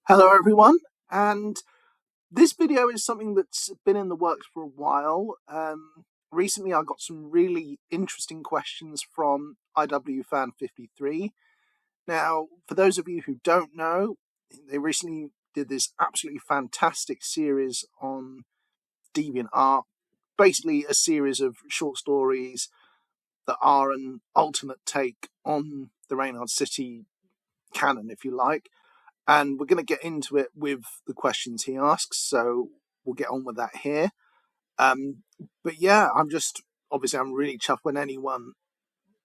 Hello everyone, and this video is something that's been in the works for a while. Recently I got some really interesting questions from Iwfan53. Now, for those of you who don't know, they recently did this absolutely fantastic series on DeviantArt, basically a series of short stories that are an ultimate take on the Reynard City canon, if you like. And we're going to get into it with the questions he asks, so we'll get on with that here. But yeah, I'm really chuffed when anyone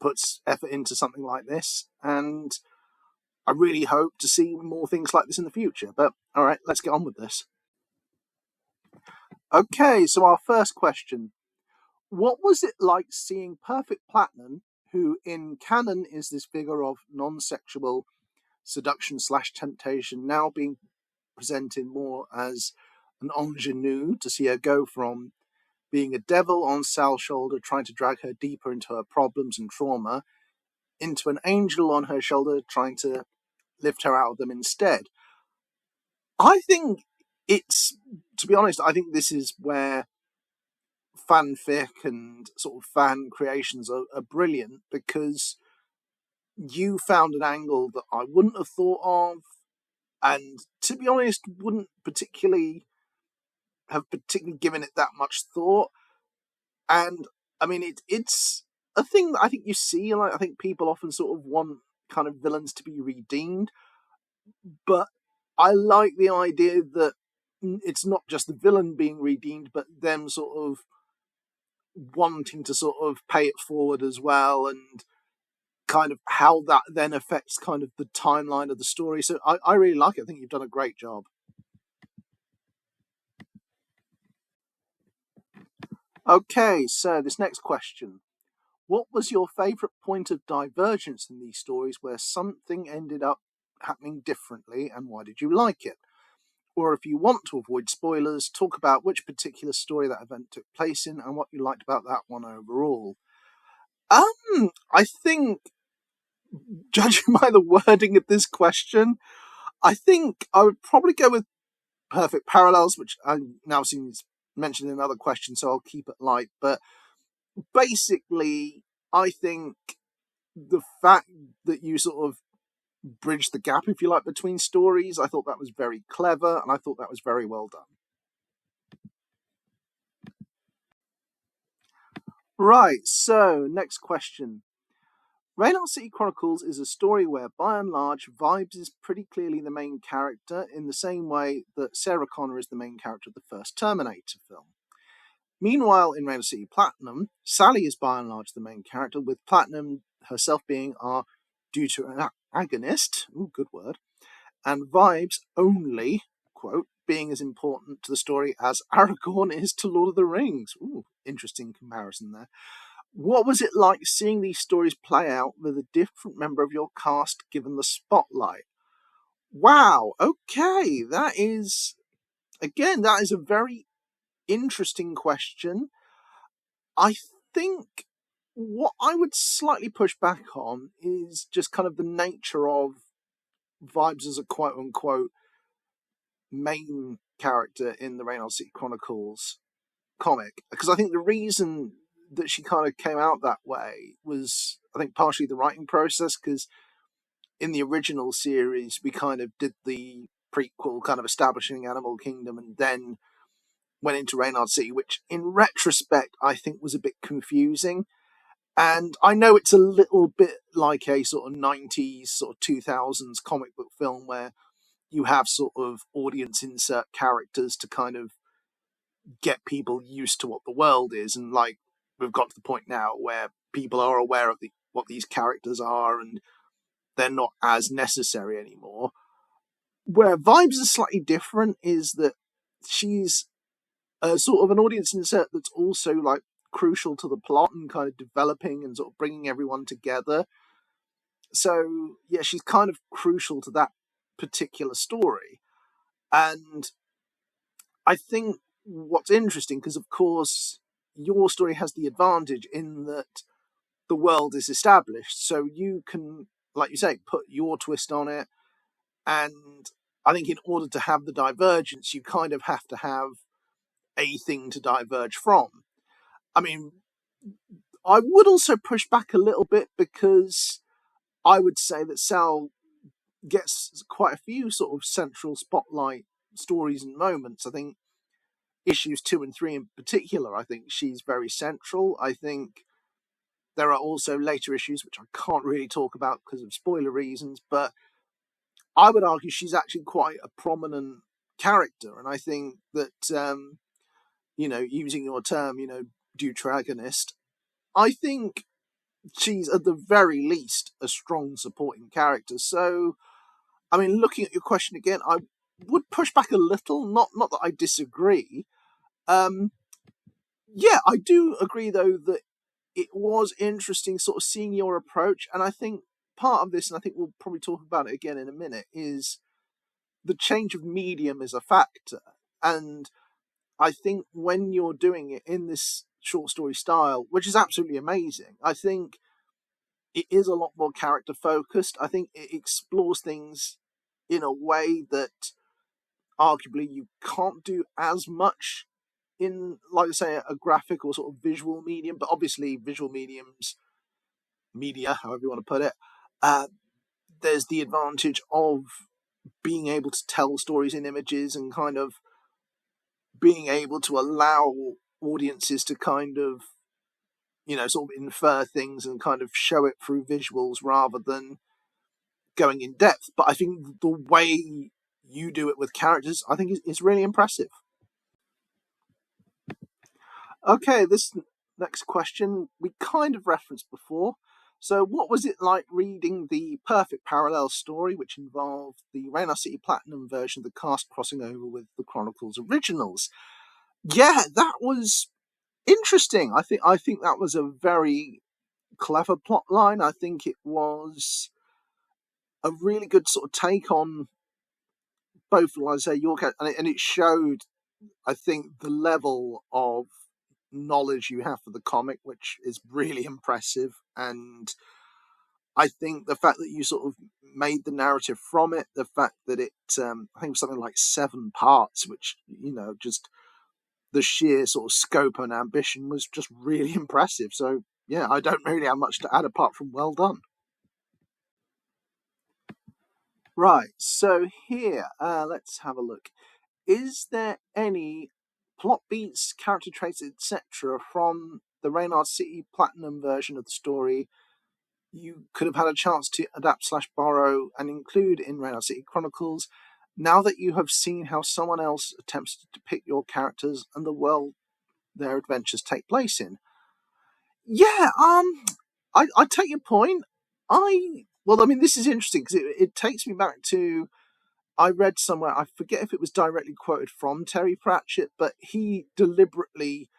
puts effort into something like this, and I really hope to see more things like this in the future. But all right, let's get on with this. Okay, so our first question. What was it like seeing Perfect Platinum, who in canon is this figure of non-sexual seduction/temptation, now being presented more as an ingenue, to see her go from being a devil on Sal's shoulder trying to drag her deeper into her problems and trauma, into an angel on her shoulder trying to lift her out of them instead? I think to be honest, I think this is where fanfic and sort of fan creations are brilliant, because you found an angle that I wouldn't have thought of, and to be honest, wouldn't have particularly given it that much thought. And I mean, it's a thing that I think you see. Like, I think people often sort of want kind of villains to be redeemed, but I like the idea that it's not just the villain being redeemed, but them sort of wanting to sort of pay it forward as well, and kind of how that then affects kind of the timeline of the story. So I really like it. I think you've done a great job. Okay, so this next question. What was your favourite point of divergence in these stories where something ended up happening differently, and why did you like it? Or if you want to avoid spoilers, talk about which particular story that event took place in and what you liked about that one overall. I think, judging by the wording of this question, I think I would probably go with Perfect Parallels, which I've now seen is mentioned in another question, so I'll keep it light. But basically, I think the fact that you sort of bridge the gap, if you like, between stories, I thought that was very clever, and I thought that was very well done. Right, so next question. Reynard City Chronicles is a story where, by and large, Vibes is pretty clearly the main character, in the same way that Sarah Connor is the main character of the first Terminator film. Meanwhile, in Reynard City Platinum, Sally is by and large the main character, with Platinum herself being our deuteragonist, good word, and Vibes only, quote, being as important to the story as Aragorn is to Lord of the Rings. Ooh, interesting comparison there. What was it like seeing these stories play out with a different member of your cast given the spotlight? Wow, okay, that is a very interesting question. I think what I would slightly push back on is just kind of the nature of Vibes as a quote-unquote main character in the Reynard City Chronicles comic, because I think the reason that she kind of came out that way was, I think, partially the writing process, because in the original series we kind of did the prequel kind of establishing Animal Kingdom and then went into Reynard City, which in retrospect I think was a bit confusing. And I know it's a little bit like a sort of 90s, sort of 2000s comic book film where you have sort of audience insert characters to kind of get people used to what the world is. And like, we've got to the point now where people are aware of what these characters are, and they're not as necessary anymore. Where Vibes is slightly different is that she's a sort of an audience insert that's also like crucial to the plot and kind of developing and sort of bringing everyone together. So yeah, she's kind of crucial to that particular story. And I think what's interesting, because of course your story has the advantage in that the world is established, so you can, like you say, put your twist on it, and I think in order to have the divergence, you kind of have to have a thing to diverge from. I mean, I would also push back a little bit, because I would say that Sal gets quite a few sort of central spotlight stories and moments. I think issues 2 and 3 in particular, I think she's very central. I think there are also later issues which I can't really talk about because of spoiler reasons, but I would argue she's actually quite a prominent character. And I think that, using your term, deuteragonist, I think she's at the very least a strong supporting character. So, I mean, looking at your question again, I would push back a little. Not that I disagree. Yeah, I do agree though that it was interesting sort of seeing your approach, and I think part of this, and I think we'll probably talk about it again in a minute, is the change of medium is a factor. And I think when you're doing it in this short story style, which is absolutely amazing, I think it is a lot more character focused. I think it explores things in a way that arguably you can't do as much in, like I say, a graphic or sort of visual medium. But obviously visual media, however you want to put it, there's the advantage of being able to tell stories in images and kind of being able to allow audiences to kind of, sort of infer things and kind of show it through visuals rather than going in depth. But I think the way you do it with characters, I think is really impressive. Okay, this next question we kind of referenced before. So, what was it like reading the Perfect Parallel story, which involved the Reynard City Platinum version of the cast crossing over with the Chronicles originals? Yeah, that was interesting. I think that was a very clever plot line. I think it was a really good sort of take on both, like I say, your character, and it showed, I think, the level of knowledge you have for the comic, which is really impressive. And I think the fact that you sort of made the narrative from it, the fact that I think it was something like 7 parts, which, just the sheer sort of scope and ambition was just really impressive. So, yeah, I don't really have much to add apart from well done. Right, so here, let's have a look. Is there any plot beats, character traits, etc. from the Reynard City Platinum version of the story you could have had a chance to adapt / borrow and include in Reynard City Chronicles, now that you have seen how someone else attempts to depict your characters and the world their adventures take place in? Yeah, I take your point. This is interesting because it takes me back to, I read somewhere, I forget if it was directly quoted from Terry Pratchett, but he deliberately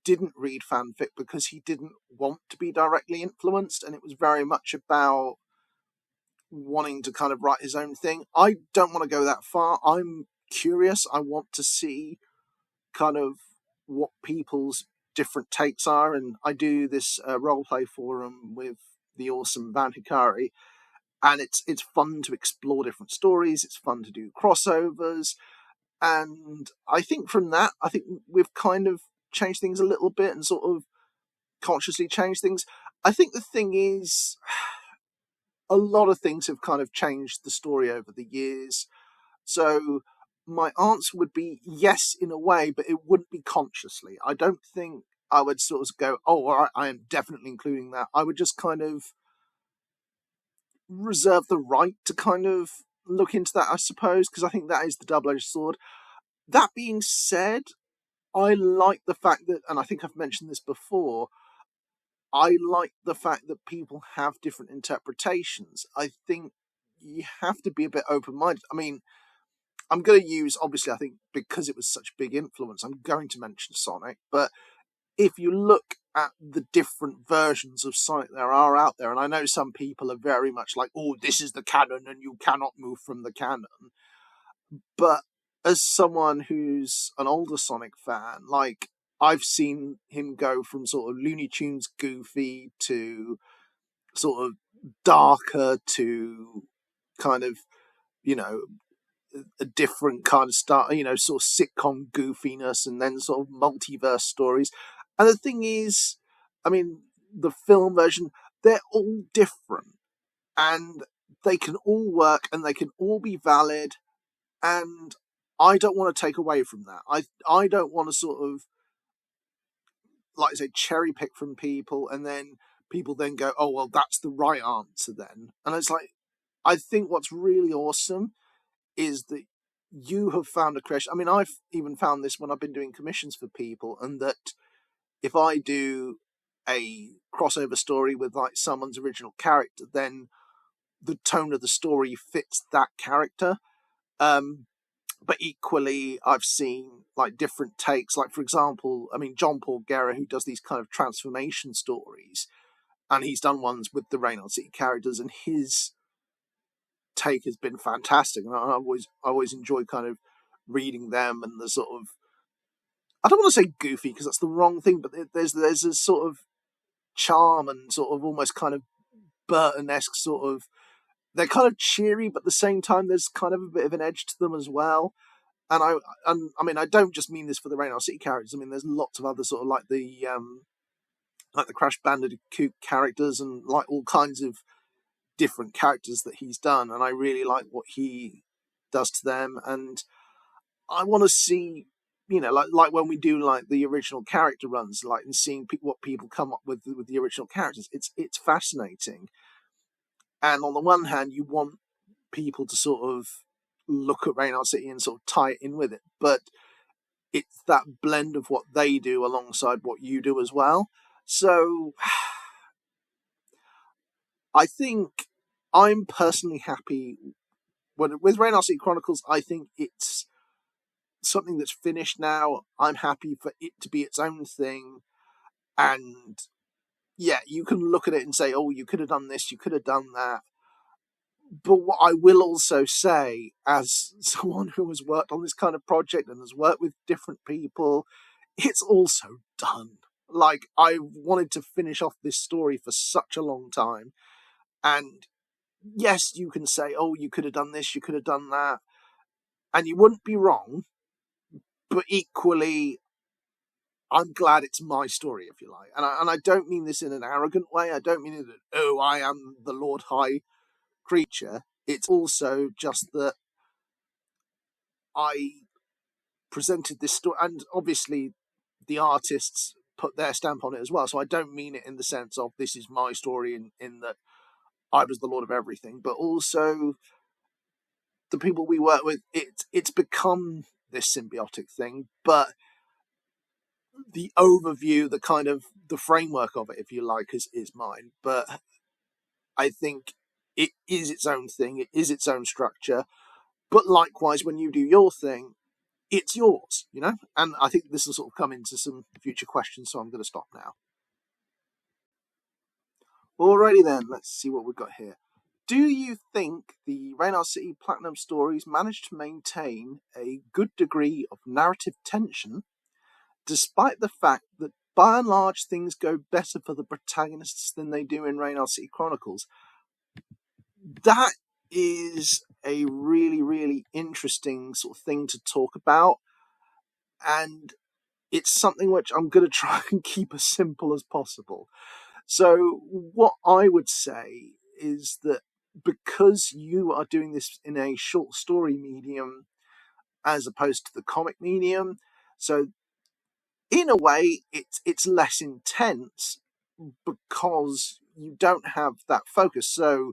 didn't read fanfic because he didn't want to be directly influenced, and it was very much about wanting to kind of write his own thing. I don't want to go that far. I'm curious. I want to see kind of what people's different takes are, and I do this roleplay forum with the awesome Van Hikari, and it's fun to explore different stories. It's fun to do crossovers, and I think from that, I think we've kind of changed things a little bit and sort of consciously changed things. I think the thing is, a lot of things have kind of changed the story over the years. So my answer would be yes, in a way, but it wouldn't be consciously. I don't think I would sort of go, oh, all right, I am definitely including that. I would just kind of reserve the right to kind of look into that, I suppose, because I think that is the double-edged sword. That being said, I like the fact that, and I think I've mentioned this before, I like the fact that people have different interpretations. I think you have to be a bit open-minded. I mean, I'm going to use, obviously, I think because it was such a big influence, I'm going to mention Sonic, but if you look at the different versions of Sonic there are out there, and I know some people are very much like, oh, this is the canon and you cannot move from the canon, but as someone who's an older Sonic fan, like, I've seen him go from sort of Looney Tunes goofy to sort of darker to kind of, you know, a different kind of start, sort of sitcom goofiness, and then sort of multiverse stories. And the thing is, I mean, the film version, they're all different, and they can all work, and they can all be valid. And I don't want to take away from that. I don't want to sort of, like I say, cherry pick from people, and then people then go, oh well, that's the right answer then. And it's like, I think what's really awesome is that you have found a creation. I mean, I've even found this when I've been doing commissions for people, and that if I do a crossover story with like someone's original character, then the tone of the story fits that character. But equally, I've seen like different takes. Like, for example, I mean, John Paul Guerra, who does these kind of transformation stories, and he's done ones with the Reynard City characters, and his take has been fantastic. And I always enjoy kind of reading them, and the sort of, I don't want to say goofy because that's the wrong thing, but there's a sort of charm and sort of almost kind of Burton-esque sort of, they're kind of cheery, but at the same time there's kind of a bit of an edge to them as well. And I mean, I don't just mean this for the Reynard City characters. I mean, there's lots of other sort of like the Crash Bandicoot characters, and like all kinds of different characters that he's done, and I really like what he does to them. And I want to see, like when we do like the original character runs, like, and seeing what people come up with the original characters. It's fascinating. And on the one hand, you want people to sort of look at Reynard City and sort of tie it in with it, but it's that blend of what they do alongside what you do as well. So I think I'm personally happy with Reynard City Chronicles. I think it's something that's finished now. I'm happy for it to be its own thing. And yeah, you can look at it and say, oh, you could have done this, you could have done that. But what I will also say, as someone who has worked on this kind of project and has worked with different people, it's also done. Like, I wanted to finish off this story for such a long time. And yes, you can say, oh, you could have done this, you could have done that. And you wouldn't be wrong. But equally, I'm glad it's my story, if you like. And I don't mean this in an arrogant way. I don't mean it that, oh, I am the Lord High creature. It's also just that I presented this story, and obviously the artists put their stamp on it as well. So I don't mean it in the sense of this is my story in that I was the Lord of everything, but also the people we work with, it's become this symbiotic thing. But the overview, the kind of the framework of it, if you like, is mine. But I think it is its own thing. It is its own structure. But likewise, when you do your thing, it's yours, And I think this will sort of come into some future questions, so I'm going to stop now. Alrighty then, let's see what we've got here. Do you think the Reynard City Platinum stories managed to maintain a good degree of narrative tension, despite the fact that by and large things go better for the protagonists than they do in Reynard City Chronicles? That is a really, really interesting sort of thing to talk about, and it's something which I'm going to try and keep as simple as possible. So what I would say is that because you are doing this in a short story medium as opposed to the comic medium, so in a way it's less intense because you don't have that focus. So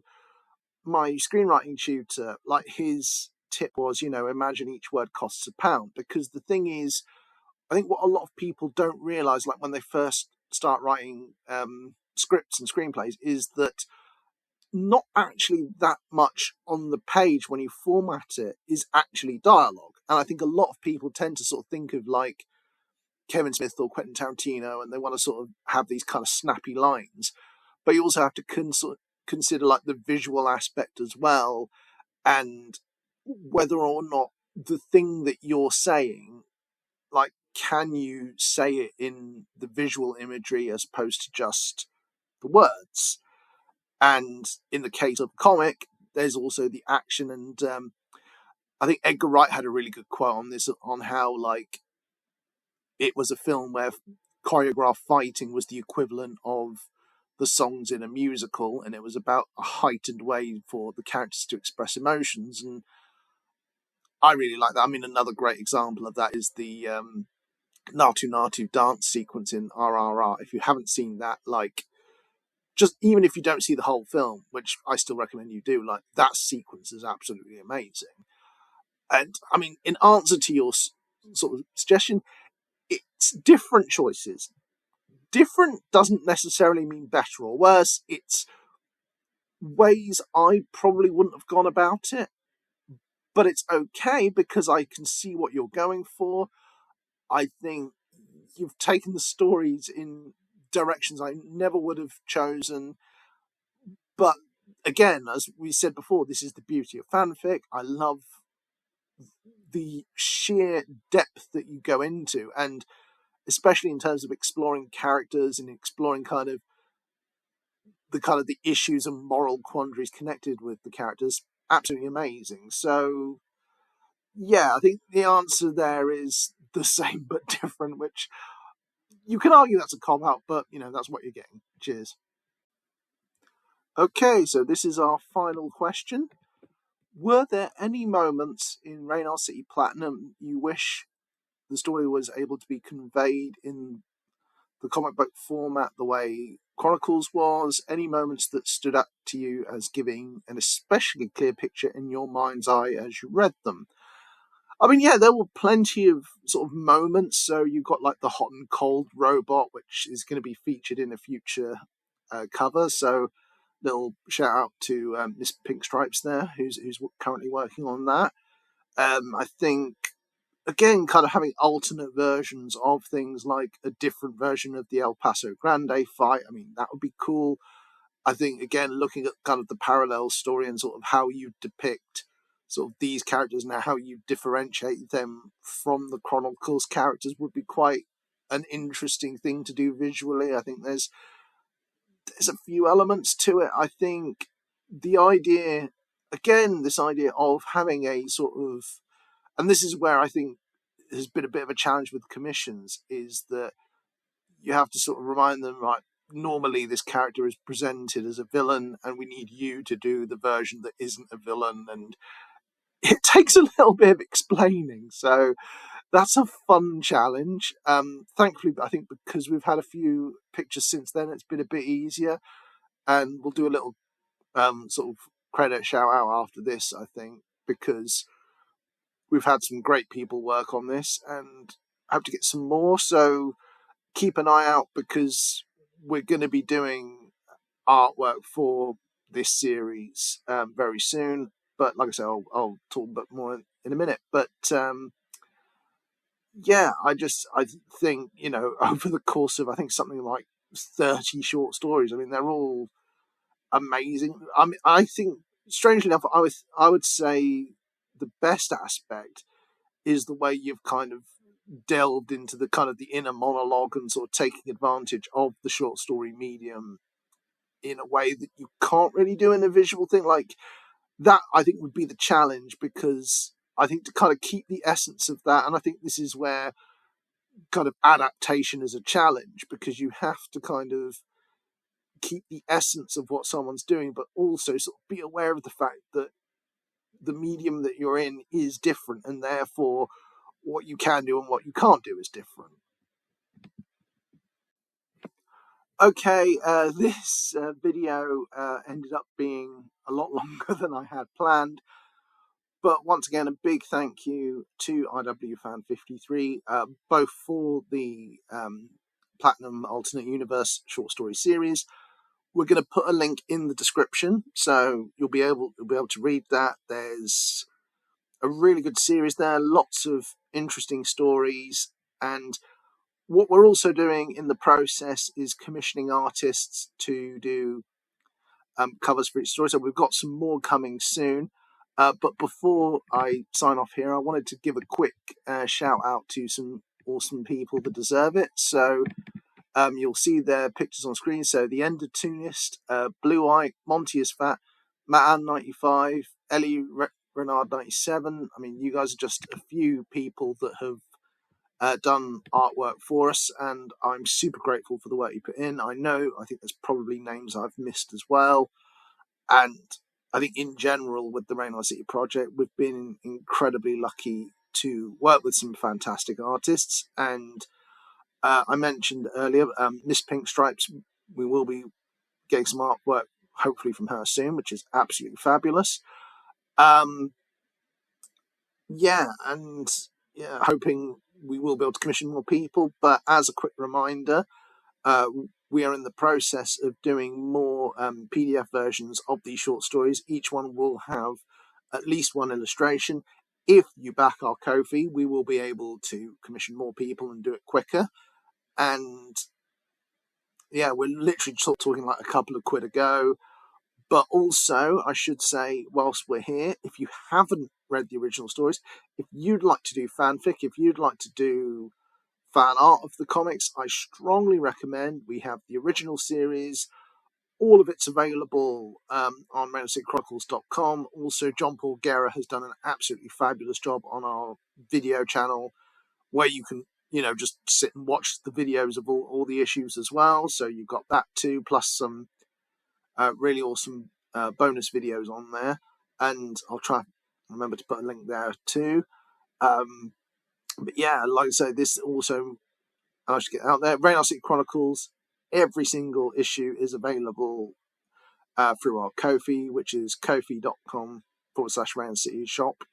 my screenwriting tutor, like, his tip was, imagine each word costs £1, because the thing is, I think what a lot of people don't realise, like when they first start writing scripts and screenplays, is that not actually that much on the page when you format it is actually dialogue. And I think a lot of people tend to sort of think of like Kevin Smith or Quentin Tarantino, and they want to sort of have these kind of snappy lines. But you also have to consider like the visual aspect as well, and whether or not the thing that you're saying, like, can you say it in the visual imagery as opposed to just the words? And in the case of comic, there's also the action and I think Edgar Wright had a really good quote on this, on how like it was a film where choreographed fighting was the equivalent of the songs in a musical, and it was about a heightened way for the characters to express emotions. And I really like that. I mean, another great example of that is the Natu Natu dance sequence in RRR. If you haven't seen that, like, just even if you don't see the whole film, which I still recommend you do, like, that sequence is absolutely amazing. And I mean, in answer to your sort of suggestion, it's different choices. Different doesn't necessarily mean better or worse. It's ways I probably wouldn't have gone about it, but it's okay because I can see what you're going for. I think you've taken the stories in directions I never would have chosen. But again, as we said before, this is the beauty of fanfic. I love the sheer depth that you go into, and especially in terms of exploring characters and exploring kind of the issues and moral quandaries connected with the characters. Absolutely amazing. So yeah, I think the answer there is the same but different, which you can argue that's a cop out, but that's what you're getting. Cheers. Okay, so this is our final question. Were there any moments in Reynard City Platinum you wish the story was able to be conveyed in the comic book format the way Chronicles was? Any moments that stood out to you as giving an especially clear picture in your mind's eye as you read them? I mean, yeah, there were plenty of sort of moments. So you've got like the hot and cold robot, which is going to be featured in a future cover. So little shout out to Miss Pink Stripes there, who's currently working on that. I think, again, kind of having alternate versions of things, like a different version of the El Paso Grande fight. I mean, that would be cool. I think, again, looking at kind of the parallel story and sort of how you depict sort of these characters and how you differentiate them from the Chronicles characters would be quite an interesting thing to do visually. I think there's a few elements to it. I think the idea, again, this idea of having a sort of, and this is where I think has been a bit of a challenge with commissions, is that you have to sort of remind them, right, normally this character is presented as a villain and we need you to do the version that isn't a villain, and it takes a little bit of explaining. So that's a fun challenge. Thankfully, I think because we've had a few pictures since then, it's been a bit easier, and we'll do a little sort of credit shout out after this, I think, because we've had some great people work on this and hope to get some more. So keep an eye out, because we're going to be doing artwork for this series very soon. But like I said, I'll talk a bit more in a minute. But yeah, I think, over the course of, I think, something like 30 short stories, I mean, they're all amazing. I mean, I think, strangely enough, I would say the best aspect is the way you've kind of delved into the kind of the inner monologue and sort of taking advantage of the short story medium in a way that you can't really do in a visual thing. Like that, I think, would be the challenge, because I think to kind of keep the essence of that, and I think this is where kind of adaptation is a challenge, because you have to kind of keep the essence of what someone's doing, but also sort of be aware of the fact that the medium that you're in is different, and therefore what you can do and what you can't do is different. Okay, this video ended up being a lot longer than I had planned, but once again, a big thank you to Iwfan53, both for the Platinum Alternate Universe short story series. We're going to put a link in the description, so you'll be able to read that. There's a really good series there, lots of interesting stories, and what we're also doing in the process is commissioning artists to do covers for each story. So we've got some more coming soon. But before I sign off here, I wanted to give a quick shout out to some awesome people that deserve it. So you'll see their pictures on screen. So the Endertoonist, Blue Eye, Monty is Fat, Matt 95, Ellie Reynard97. I mean, you guys are just a few people that have done artwork for us, and I'm super grateful for the work you put in. I think there's probably names I've missed as well. And I think in general with the Reynard City project, we've been incredibly lucky to work with some fantastic artists. And I mentioned earlier, Miss Pink Stripes, we will be getting some artwork hopefully from her soon, which is absolutely fabulous. Hoping we will be able to commission more people. But as a quick reminder, we are in the process of doing more PDF versions of these short stories. Each one will have at least one illustration. If you back our Ko-fi, we will be able to commission more people and do it quicker. And yeah, we're literally talking like a couple of quid a go. But also, I should say, whilst we're here, if you haven't read the original stories, if you'd like to do fanfic, if you'd like to do fan art of the comics, I strongly recommend. We have the original series. All of it's available on ReynardCityChronicles.com. Also, John Paul Guerra has done an absolutely fabulous job on our video channel, where you can, just sit and watch the videos of all the issues as well. So you've got that too, plus some really awesome bonus videos on there. And I'll try and remember to put a link there too. But yeah, like I say, this also, I should get out there. Reynard City Chronicles, every single issue is available through our Ko-fi, which is kofi.com/Reynard City shop.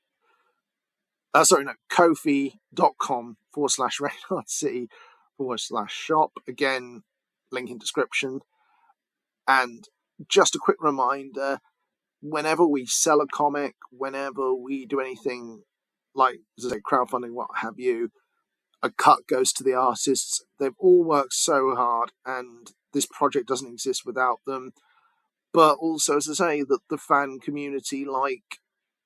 Ko-fi.com/Reynard City/shop. Again, link in description. And just a quick reminder, whenever we sell a comic, whenever we do anything like, as I say, crowdfunding, what have you, a cut goes to the artists. They've all worked so hard, and this project doesn't exist without them. But also, as I say, that the fan community, like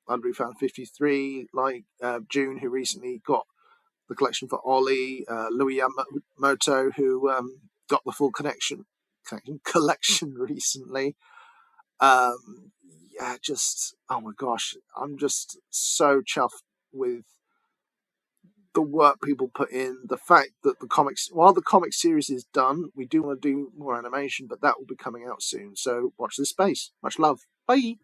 Iwfan53, like June, who recently got the collection for Ollie, Louis Yamamoto, who got the full collection recently. Oh my gosh, I'm just so chuffed with the work people put in, the fact that while the comic series is done, we do want to do more animation, but that will be coming out soon. So watch this space. Much love. Bye.